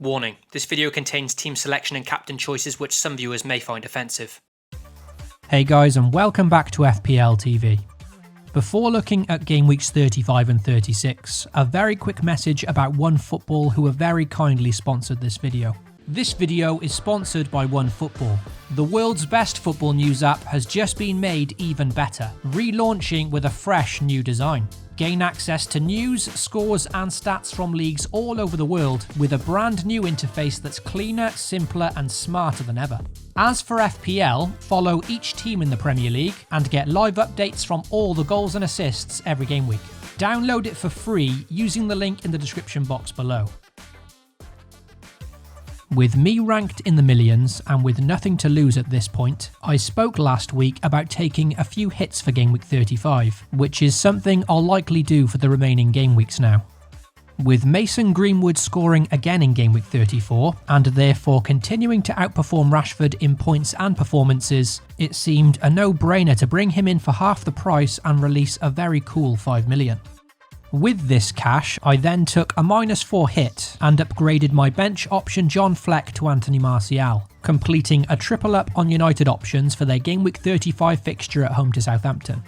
Warning, this video contains team selection and captain choices which some viewers may find offensive. Hey guys, and welcome back to FPL TV. Before looking at game weeks 35 and 36, a very quick message about ONEFOOTBALL, who have very kindly sponsored this video. This video is sponsored by ONEFOOTBALL. The world's best football news app has just been made even better, relaunching with a fresh new design. Gain access to news, scores and stats from leagues all over the world with a brand new interface that's cleaner, simpler and smarter than ever. As for FPL, follow each team in the Premier League and get live updates from all the goals and assists every game week. Download it for free using the link in the description box below. With me ranked in the millions and with nothing to lose at this point, I spoke last week about taking a few hits for game week 35, which is something I'll likely do for the remaining game weeks now. With Mason Greenwood scoring again in game week 34, and therefore continuing to outperform Rashford in points and performances, it seemed a no-brainer to bring him in for half the price and release a very cool 5 million. With this cash, I then took a -4 hit and upgraded my bench option John Fleck to Anthony Martial, completing a triple up on United options for their game week 35 fixture at home to Southampton.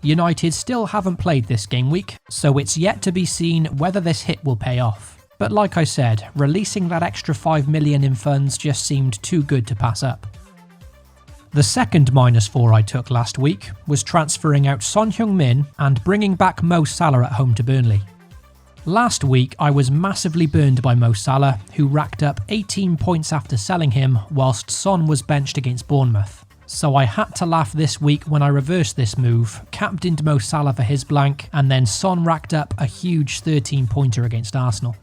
United still haven't played this game week, so it's yet to be seen whether this hit will pay off. But like I said, releasing that extra 5 million in funds just seemed too good to pass up. The second -4 I took last week was transferring out Son Heung-min and bringing back Mo Salah at home to Burnley. Last week I was massively burned by Mo Salah, who racked up 18 points after selling him whilst Son was benched against Bournemouth. So I had to laugh this week when I reversed this move, captained Mo Salah for his blank, and then Son racked up a huge 13-pointer against Arsenal.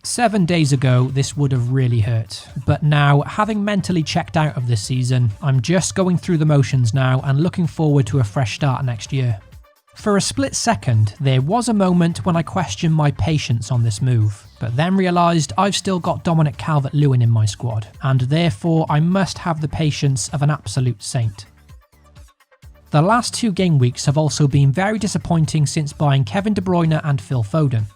7 days ago, this would have really hurt, but now, having mentally checked out of this season, I'm just going through the motions now and looking forward to a fresh start next year. For a split second, there was a moment when I questioned my patience on this move, but then realised I've still got Dominic Calvert-Lewin in my squad, and therefore I must have the patience of an absolute saint. The last 2 game weeks have also been very disappointing since buying Kevin De Bruyne and Phil Foden.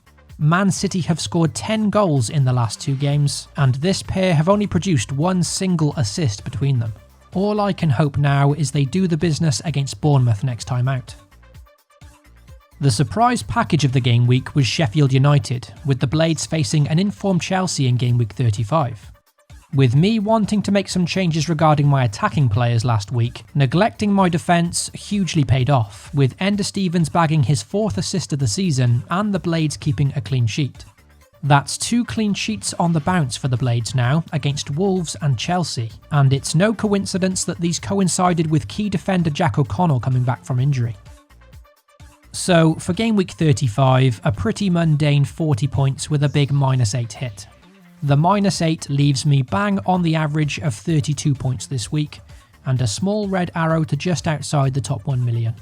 Man City have scored 10 goals in the last 2 games, and this pair have only produced 1 single assist between them. All I can hope now is they do the business against Bournemouth next time out. The surprise package of the game week was Sheffield United, with the Blades facing an informed Chelsea in game week 35. With me wanting to make some changes regarding my attacking players last week, neglecting my defence hugely paid off, with Ender Stevens bagging his 4th assist of the season and the Blades keeping a clean sheet. That's 2 clean sheets on the bounce for the Blades now against Wolves and Chelsea, and it's no coincidence that these coincided with key defender Jack O'Connell coming back from injury. So for game week 35, a pretty mundane 40 points with a big -8 hit. The -8 leaves me bang on the average of 32 points this week, and a small red arrow to just outside the top 1 million.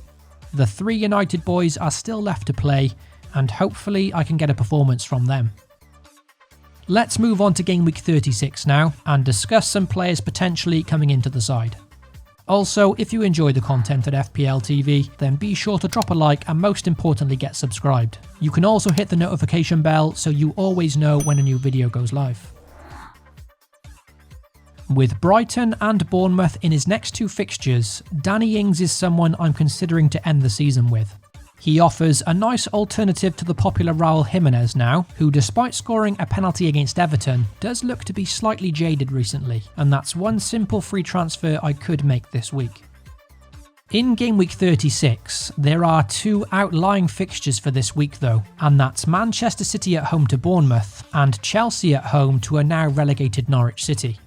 The 3 United boys are still left to play, and hopefully I can get a performance from them. Let's move on to game week 36 now, and discuss some players potentially coming into the side. Also, if you enjoy the content at FPL TV, then be sure to drop a like and most importantly get subscribed. You can also hit the notification bell so you always know when a new video goes live. With Brighton and Bournemouth in his next 2 fixtures, Danny Ings is someone I'm considering to end the season with. He offers a nice alternative to the popular Raul Jimenez now, who despite scoring a penalty against Everton, does look to be slightly jaded recently, and that's one simple free transfer I could make this week. In game week 36, there are 2 outlying fixtures for this week though, and that's Manchester City at home to Bournemouth and Chelsea at home to a now relegated Norwich City.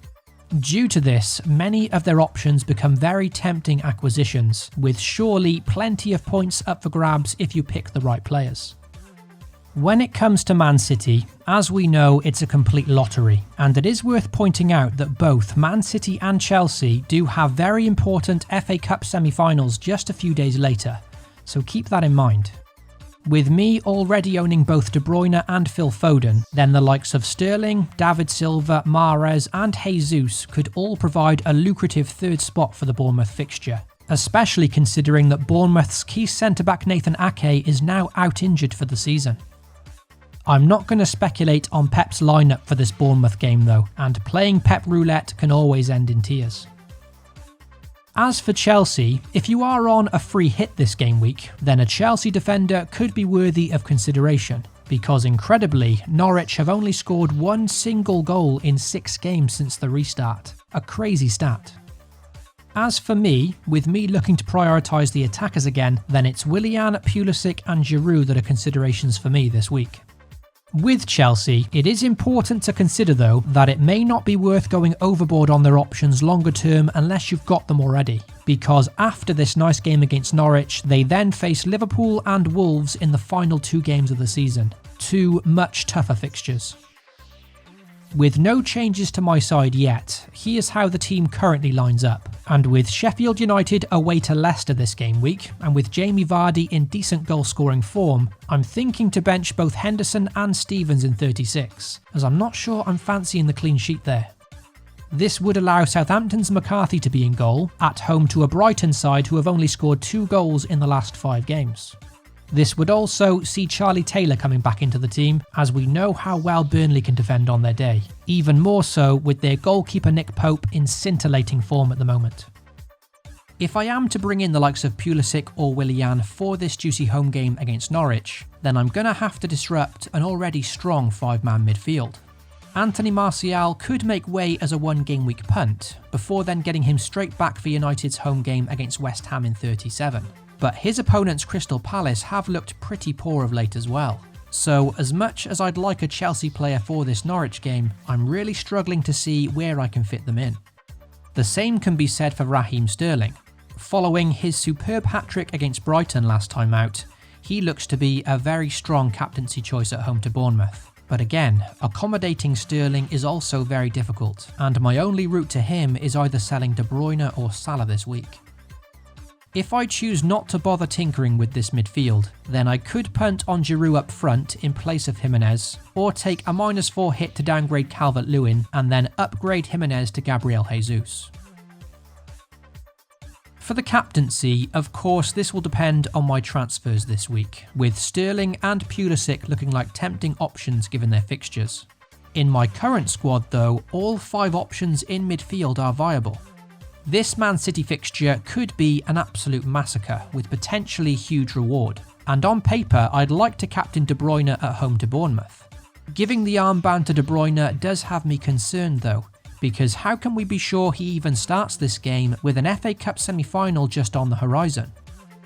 Due to this, many of their options become very tempting acquisitions, with surely plenty of points up for grabs if you pick the right players. When it comes to Man City, as we know, it's a complete lottery, and it is worth pointing out that both Man City and Chelsea do have very important FA Cup semi-finals just a few days later, so keep that in mind. With me already owning both De Bruyne and Phil Foden, then the likes of Sterling, David Silva, Mahrez and Jesus could all provide a lucrative 3rd spot for the Bournemouth fixture, especially considering that Bournemouth's key centre-back Nathan Ake is now out injured for the season. I'm not going to speculate on Pep's lineup for this Bournemouth game though, and playing Pep roulette can always end in tears. As for Chelsea, if you are on a free hit this game week, then a Chelsea defender could be worthy of consideration, because incredibly, Norwich have only scored one single goal in 6 games since the restart. A crazy stat. As for me, with me looking to prioritise the attackers again, then it's Willian, Pulisic and Giroud that are considerations for me this week. With Chelsea, it is important to consider though that it may not be worth going overboard on their options longer term unless you've got them already, because after this nice game against Norwich, they then face Liverpool and Wolves in the final 2 games of the season. 2 much tougher fixtures. With no changes to my side yet, here's how the team currently lines up. And with Sheffield United away to Leicester this game week, and with Jamie Vardy in decent goal scoring form, I'm thinking to bench both Henderson and Stevens in 36, as I'm not sure I'm fancying the clean sheet there. This would allow Southampton's McCarthy to be in goal, at home to a Brighton side who have only scored 2 goals in the last 5 games. This would also see Charlie Taylor coming back into the team, as we know how well Burnley can defend on their day, even more so with their goalkeeper Nick Pope in scintillating form at the moment. If I am to bring in the likes of Pulisic or Willian for this juicy home game against Norwich, then I'm going to have to disrupt an already strong 5-man midfield. Anthony Martial could make way as a 1 game week punt, before then getting him straight back for United's home game against West Ham in 37. But his opponents Crystal Palace have looked pretty poor of late as well. So as much as I'd like a Chelsea player for this Norwich game, I'm really struggling to see where I can fit them in. The same can be said for Raheem Sterling. Following his superb hat-trick against Brighton last time out, he looks to be a very strong captaincy choice at home to Bournemouth. But again, accommodating Sterling is also very difficult, and my only route to him is either selling De Bruyne or Salah this week. If I choose not to bother tinkering with this midfield, then I could punt on Giroud up front in place of Jimenez, or take a -4 hit to downgrade Calvert-Lewin and then upgrade Jimenez to Gabriel Jesus. For the captaincy, of course this will depend on my transfers this week, with Sterling and Pulisic looking like tempting options given their fixtures. In my current squad though, all 5 options in midfield are viable. This Man City fixture could be an absolute massacre with potentially huge reward, and on paper I'd like to captain De Bruyne at home to Bournemouth. Giving the armband to De Bruyne does have me concerned though, because how can we be sure he even starts this game with an FA Cup semi-final just on the horizon?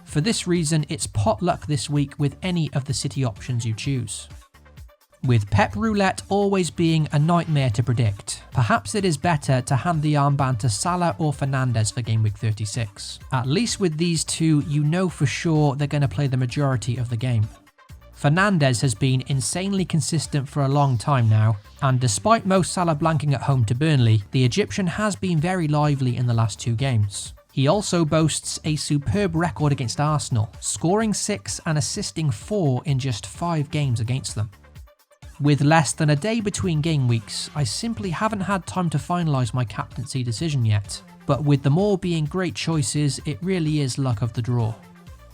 For this reason, it's pot luck this week with any of the City options you choose. With Pep roulette always being a nightmare to predict, perhaps it is better to hand the armband to Salah or Fernandes for Game Week 36. At least with these 2, you know for sure they're going to play the majority of the game. Fernandes has been insanely consistent for a long time now, and despite Mo Salah blanking at home to Burnley, the Egyptian has been very lively in the last 2 games. He also boasts a superb record against Arsenal, scoring 6 and assisting 4 in just 5 games against them. With less than a day between game weeks, I simply haven't had time to finalise my captaincy decision yet, but with them all being great choices, it really is luck of the draw.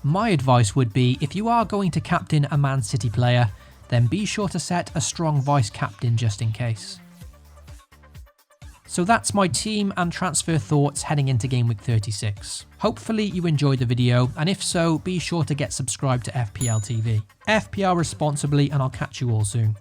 My advice would be, if you are going to captain a Man City player, then be sure to set a strong vice-captain just in case. So that's my team and transfer thoughts heading into Game Week 36. Hopefully you enjoyed the video, and if so, be sure to get subscribed to FPL TV. FPL responsibly, and I'll catch you all soon.